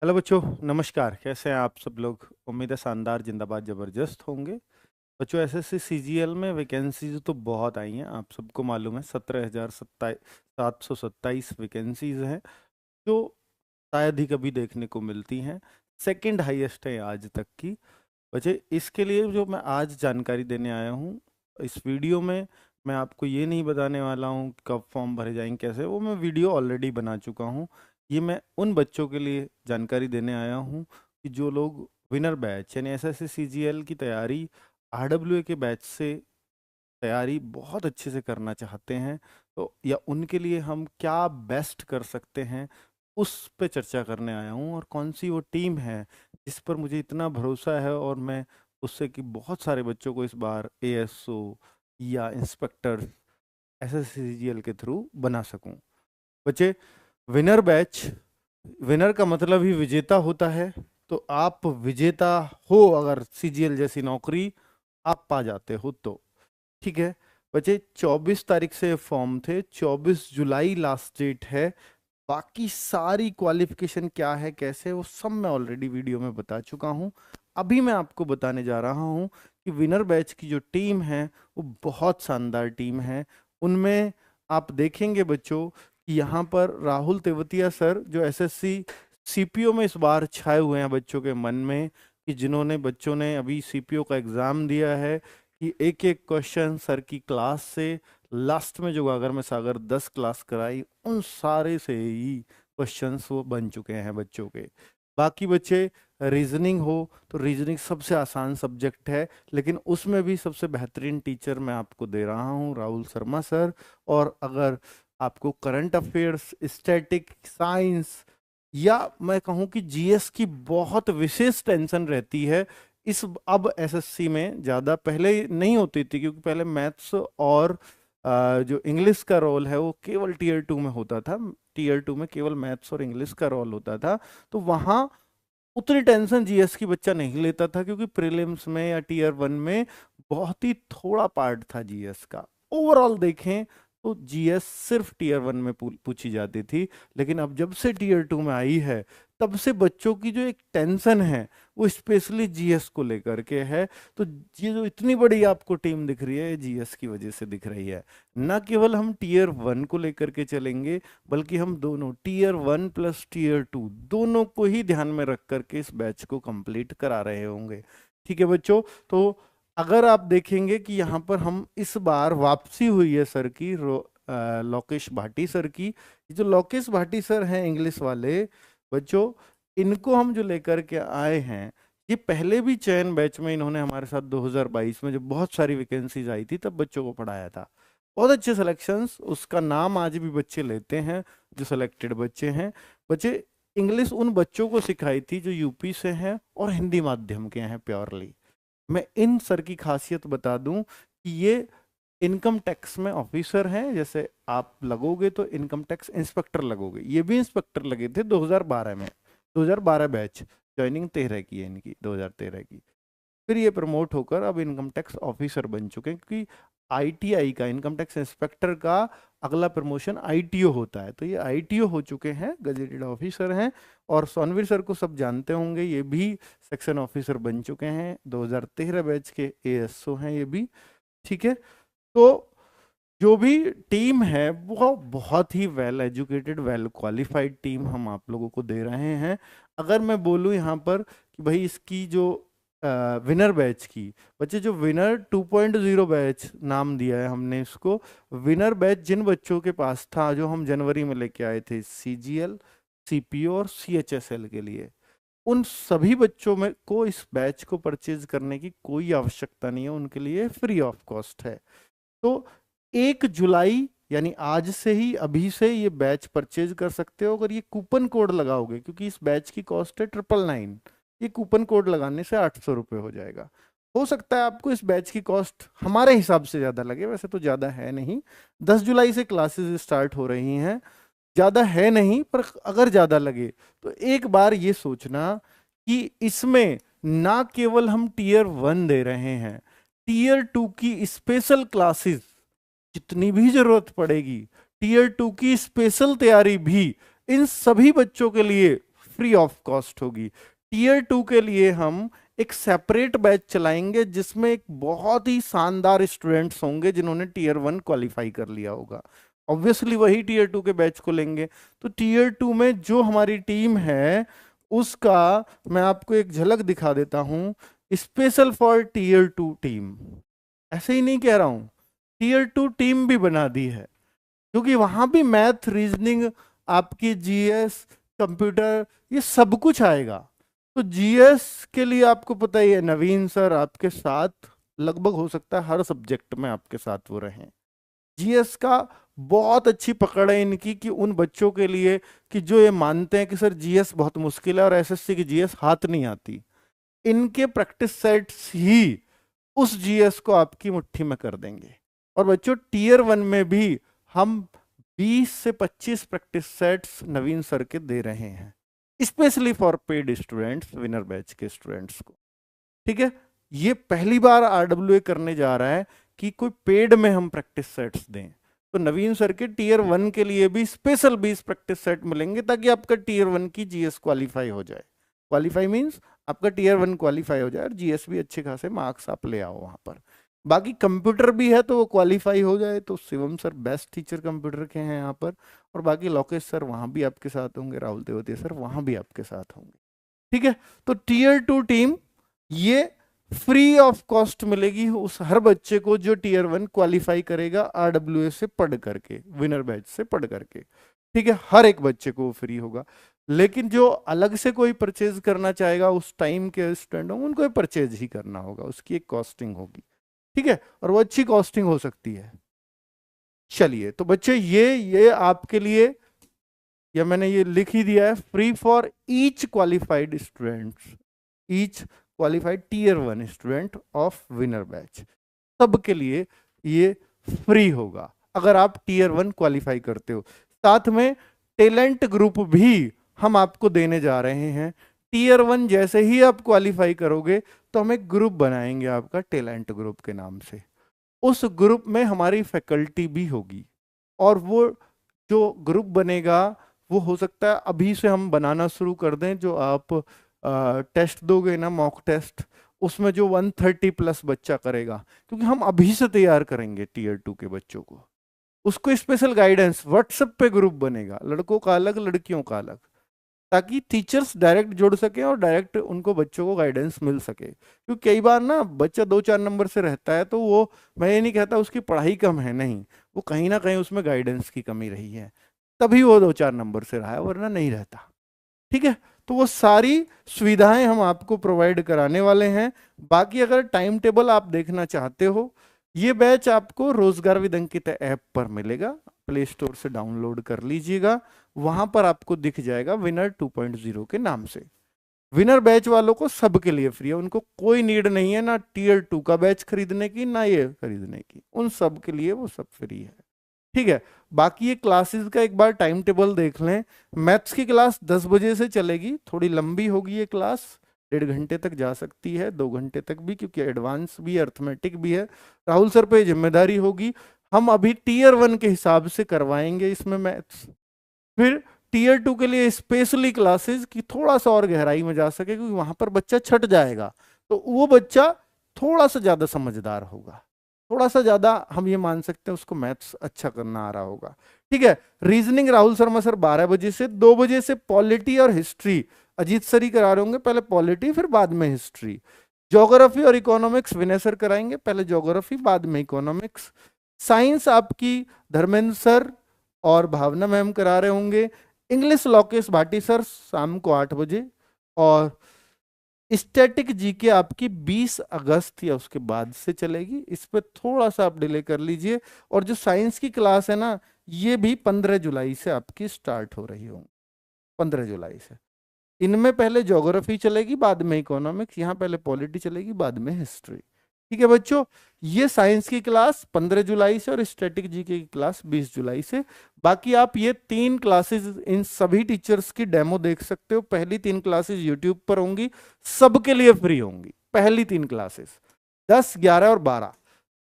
Hello बच्चों, नमस्कार। कैसे हैं आप सब लोग? उम्मीद है शानदार, जिंदाबाद, जबरदस्त होंगे। बच्चों, एसएससी सीजीएल में वैकेंसीज तो बहुत आई हैं, आप सबको मालूम है। 17,727 वैकेंसीज हैं, जो शायद ही कभी देखने को मिलती हैं। सेकंड हाईएस्ट है आज तक की। बच्चे, इसके लिए जो मैं आज जानकारी देने आया हूँ इस वीडियो में, मैं आपको ये नहीं बताने वाला हूँ कि कब फॉर्म भरे जाएंगे, कैसे। वो मैं वीडियो ऑलरेडी बना चुका हूँ। ये मैं उन बच्चों के लिए जानकारी देने आया हूँ कि जो लोग विनर बैच यानी एसएससी सीजीएल की तैयारी आरडब्ल्यूए के बैच से तैयारी बहुत अच्छे से करना चाहते हैं, तो या उनके लिए हम क्या बेस्ट कर सकते हैं, उस पे चर्चा करने आया हूँ। और कौन सी वो टीम है जिस पर मुझे इतना भरोसा है, और मैं उससे कि बहुत सारे बच्चों को इस बार एएसओ या इंस्पेक्टर एसएससीजीएल के थ्रू बना सकूं। बच्चे, विनर बैच, विनर का मतलब ही विजेता होता है। तो आप विजेता हो अगर सीजीएल जैसी नौकरी आप पा जाते हो तो ठीक है। बच्चे, 24 तारीख से फॉर्म थे, 24 जुलाई लास्ट डेट है। बाकी सारी क्वालिफिकेशन क्या है, कैसे, वो सब मैं ऑलरेडी वीडियो में बता चुका हूँ। अभी मैं आपको बताने जा रहा हूँ कि विनर बैच की जो टीम है वो बहुत शानदार टीम है। उनमें आप देखेंगे बच्चों कि यहाँ पर राहुल तेवतिया सर, जो एसएससी सीपीओ में इस बार छाए हुए हैं बच्चों के मन में, कि जिन्होंने बच्चों ने अभी सीपीओ का एग्जाम दिया है, कि एक एक क्वेश्चन सर की क्लास से, लास्ट में जो गागर में सागर 10 क्लास कराई, उन सारे से ही क्वेश्चंस वो बन चुके हैं बच्चों के। बाकी बच्चे, रीजनिंग हो तो रीजनिंग सबसे आसान सब्जेक्ट है, लेकिन उसमें भी सबसे बेहतरीन टीचर मैं आपको दे रहा हूँ, राहुल शर्मा सर। और अगर आपको करंट अफेयर्स, स्टैटिक, साइंस, या मैं कहूँ कि जीएस की बहुत विशेष टेंशन रहती है इस अब एसएससी में, ज़्यादा पहले नहीं होती थी, क्योंकि पहले मैथ्स और जो इंग्लिश का रोल है वो केवल टीयर 2 में होता था। टीयर 2 में केवल मैथ्स और इंग्लिश का रोल होता था, तो वहाँ उतनी टेंशन जीएस की बच्चा नहीं लेता था, क्योंकि प्रीलिम्स में या टीयर 1 में बहुत ही थोड़ा पार्ट था जीएस का। ओवरऑल देखें तो जीएस सिर्फ टीयर 1 में पूछी जाती थी। लेकिन अब जब से टीयर 2 में आई है, तब से बच्चों की जो एक टेंशन है वो स्पेशली जीएस को लेकर के है। तो ये जो इतनी बड़ी आपको टीम दिख रही है, जीएस की वजह से दिख रही है। न केवल हम टीयर 1 को लेकर के चलेंगे, बल्कि हम दोनों टीयर 1 प्लस टीयर 2 दोनों को ही ध्यान में रख करके इस बैच को कंप्लीट करा रहे होंगे। ठीक है बच्चों, तो अगर आप देखेंगे कि यहाँ पर हम इस बार वापसी हुई है सर की, लोकेश भाटी सर की। ये जो लोकेश भाटी सर हैं इंग्लिश वाले बच्चों, इनको हम जो लेकर के आए हैं, ये पहले भी चयन बैच में इन्होंने हमारे साथ 2022 में जब बहुत सारी वैकेंसीज आई थी तब बच्चों को पढ़ाया था। बहुत अच्छे सिलेक्शंस, उसका नाम आज भी बच्चे लेते हैं जो सिलेक्टेड बच्चे हैं। बच्चे, इंग्लिश उन बच्चों को सिखाई थी जो यूपी से हैं और हिंदी माध्यम के हैं प्योरली। मैं इन सर की खासियत बता दूं कि ये इनकम टैक्स में ऑफिसर हैं। जैसे आप लगोगे तो इनकम टैक्स इंस्पेक्टर लगोगे, ये भी इंस्पेक्टर लगे थे 2012 में। 2012 बैच, ज्वाइनिंग 13 की है इनकी, 2013 की। फिर ये प्रमोट होकर अब इनकम टैक्स ऑफिसर बन चुके हैं, क्योंकि आईटीआई का, इनकम टैक्स इंस्पेक्टर का अगला प्रमोशन आईटीओ होता है। तो ये आईटीओ हो चुके हैं, गजेटेड ऑफिसर हैं। और सोनवीर सर को सब जानते होंगे, ये भी सेक्शन ऑफिसर बन चुके हैं, 2013 बैच के एएसओ हैं ये भी। ठीक है, तो जो भी टीम है वो बहुत ही well educated, well qualified team हम आप लोगों को दे रहे हैं। अगर मैं बोलूँ यहाँ पर कि भाई इसकी जो विनर बैच की, बच्चे जो विनर 2.0 बैच नाम दिया है हमने इसको, विनर बैच जिन बच्चों के पास था, जो हम जनवरी में लेके आए थे सीजीएल, सीपीओ और सीएचएसएल के लिए, उन सभी बच्चों में को इस बैच को परचेज करने की कोई आवश्यकता नहीं है, उनके लिए फ्री ऑफ कॉस्ट है। तो 1 जुलाई यानी आज से ही, अभी से ये बैच परचेज कर सकते हो। अगर ये कूपन कोड लगाओगे, क्योंकि इस बैच की कॉस्ट है 999, ये कूपन कोड लगाने से 800 रुपये हो जाएगा। हो सकता है आपको इस बैच की कॉस्ट हमारे हिसाब से ज़्यादा लगे, वैसे तो ज़्यादा है नहीं। 10 जुलाई से क्लासेस स्टार्ट हो रही हैं, ज़्यादा है नहीं, पर अगर ज़्यादा लगे तो एक बार ये सोचना कि इसमें ना केवल हम टीयर 1 दे रहे हैं, टीयर 2 की स्पेशल क्लासेस जितनी भी जरूरत पड़ेगी, टीयर 2 की स्पेशल तैयारी भी इन सभी बच्चों के लिए फ्री ऑफ कॉस्ट होगी। टीयर 2 के लिए हम एक सेपरेट बैच चलाएंगे जिसमें एक बहुत ही शानदार स्टूडेंट्स होंगे जिन्होंने टीयर 1 क्वालिफाई कर लिया होगा। ऑब्वियसली वही टीयर 2 के बैच को लेंगे। तो टीयर 2 में जो हमारी टीम है उसका मैं आपको एक झलक दिखा देता हूं। स्पेशल फॉर टीयर 2 टीम, ऐसे ही नहीं कह रहा हूं, टीयर 2 टीम भी बना दी है, क्योंकि वहां भी मैथ, रीजनिंग, आपकी जीएस, कंप्यूटर, ये सब कुछ आएगा। तो जीएस के लिए आपको पता ही है नवीन सर आपके साथ लगभग हो सकता है हर सब्जेक्ट में आपके साथ वो रहें। जीएस का बहुत अच्छी पकड़ है इनकी कि उन बच्चों के लिए कि जो ये मानते हैं कि सर जीएस बहुत मुश्किल है और एसएससी की जीएस हाथ नहीं आती, इनके प्रैक्टिस सेट्स ही उस जीएस को आपकी मुट्ठी में कर देंगे। और बच्चों टीयर 1 में भी हम 20 से 25 प्रैक्टिस सेट्स नवीन सर के दे रहे हैं, specially for paid students, winner batch के स्टूडेंट्स को। ठीक है, ये पहली बार आरडब्ल्यूए करने जा रहा है कि कोई पेड में हम प्रैक्टिस सेट्स दें। तो नवीन सर के टीयर 1 के लिए भी स्पेशल 20 प्रैक्टिस सेट मिलेंगे ताकि आपका टीयर 1 की जीएस क्वालिफाई हो जाए। क्वालिफाई मींस आपका टीयर 1 क्वालिफाई हो जाए और जीएस भी अच्छे खासे मार्क्स आप ले आओ वहां पर। बाकी कंप्यूटर भी है तो वो क्वालिफाई हो जाए। तो Shivam sir best teacher computer के हैं यहाँ पर, और बाकी लोकेश सर वहां भी आपके साथ होंगे, राहुल देवतिया सर वहां भी आपके साथ होंगे। ठीक है, तो टीयर 2 टीम ये फ्री ऑफ कॉस्ट मिलेगी उस हर बच्चे को जो टीयर 1 क्वालिफाई करेगा आरडब्ल्यूए से पढ़ करके, विनर बैच से पढ़ करके। ठीक है, हर एक बच्चे को फ्री होगा। लेकिन जो अलग से कोई परचेज करना चाहेगा उस टाइम के स्टूडेंट होंगे उनको परचेज ही करना होगा, उसकी एक कॉस्टिंग होगी। ठीक है, और वो अच्छी कॉस्टिंग हो सकती है। चलिए तो बच्चे ये आपके लिए, या मैंने ये लिख ही दिया है, free for each qualified students, each qualified tier 1 student of winner batch, सबके लिए ये फ्री होगा अगर आप टीयर 1 क्वालिफाई करते हो। साथ में टैलेंट ग्रुप भी हम आपको देने जा रहे हैं। टीयर 1 जैसे ही आप क्वालिफाई करोगे तो हम एक ग्रुप बनाएंगे आपका टैलेंट ग्रुप के नाम से। उस ग्रुप में हमारी फैकल्टी भी होगी, और वो जो ग्रुप बनेगा वो हो सकता है अभी से हम बनाना शुरू कर दें। जो आप टेस्ट दोगे ना, मॉक टेस्ट, उसमें जो 130 प्लस बच्चा करेगा, क्योंकि हम अभी से तैयार करेंगे टीयर 2 के बच्चों को, उसको स्पेशल गाइडेंस व्हाट्सएप पे ग्रुप बनेगा, लड़कों का अलग लड़कियों का अलग, ताकि टीचर्स डायरेक्ट जुड़ सके और डायरेक्ट उनको बच्चों को गाइडेंस मिल सके। क्योंकि कई बार ना बच्चा 2-4 नंबर से रहता है तो वो, मैं ये नहीं कहता उसकी पढ़ाई कम है, नहीं, वो कहीं ना कहीं उसमें गाइडेंस की कमी रही है, तभी वो 2-4 नंबर से रहा है, वरना नहीं रहता। ठीक है, तो वो सारी सुविधाएं हम आपको प्रोवाइड कराने वाले हैं। बाकी अगर टाइम टेबल आप देखना चाहते हो, ये बैच आपको रोजगार विद अंकित ऐप पर मिलेगा, प्ले स्टोर से डाउनलोड कर लीजिएगा, वहां पर आपको दिख जाएगा विनर 2.0 के नाम से। विनर बैच वालों को सबके लिए फ्री है, उनको कोई नीड नहीं है ना टीयर 2 का बैच खरीदने की ना ये खरीदने की, उन सब के लिए वो सब फ्री है। ठीक है, बाकी ये क्लासेस का एक बार टाइम टेबल देख लें। मैथ्स की क्लास 10 बजे से चलेगी, थोड़ी लंबी होगी ये क्लास, 1.5 घंटे तक जा सकती है, 2 घंटे तक भी, क्योंकि एडवांस भी अर्थमेटिक भी है। राहुल सर पे जिम्मेदारी होगी, हम अभी टीयर 1 के हिसाब से करवाएंगे इसमें मैथ्स, फिर टीयर 2 के लिए स्पेशली क्लासेस की थोड़ा सा और गहराई में जा सके, क्योंकि वहां पर बच्चा छट जाएगा तो वो बच्चा थोड़ा सा ज्यादा समझदार होगा, थोड़ा सा ज्यादा हम ये मान सकते हैं उसको मैथ्स अच्छा करना आ रहा होगा। ठीक है, रीजनिंग राहुल शर्मा सर 12 बजे से, 2 बजे से पॉलिटी और हिस्ट्री अजीत सर ही करा रहे होंगे, पहले पॉलिटी फिर बाद में हिस्ट्री। ज्योग्राफी और इकोनॉमिक्स विनय सर कराएंगे, पहले ज्योग्राफी बाद में इकोनॉमिक्स। साइंस आपकी धर्मेंद्र सर और भावना मैम करा रहे होंगे। इंग्लिश लोकेश भाटी सर शाम को 8 बजे, और स्टैटिक जीके आपकी 20 अगस्त या उसके बाद से चलेगी, इस पर थोड़ा सा आप डिले कर लीजिए। और जो साइंस की क्लास है ना, ये भी 15 जुलाई से आपकी स्टार्ट हो रही होंगी, 15 जुलाई से। इनमें पहले ज्योग्राफी चलेगी बाद में इकोनॉमिक्स, यहाँ पहले पॉलिटी चलेगी बाद में हिस्ट्री। ठीक है बच्चों, ये साइंस की क्लास 15 जुलाई से और स्टैटिक जीके की क्लास 20 जुलाई से। बाकी आप ये 3 क्लासेस इन सभी टीचर्स की डेमो देख सकते हो। पहली 3 क्लासेस यूट्यूब पर होंगी, सबके लिए फ्री होंगी, पहली 3 क्लासेस 10, 11 और 12।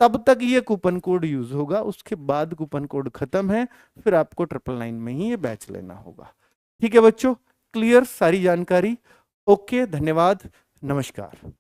तब तक ये कूपन कोड यूज होगा, उसके बाद कूपन कोड खत्म है, फिर आपको 999 में ही ये बैच लेना होगा। ठीक है बच्चों, क्लियर सारी जानकारी? ओके, धन्यवाद, नमस्कार।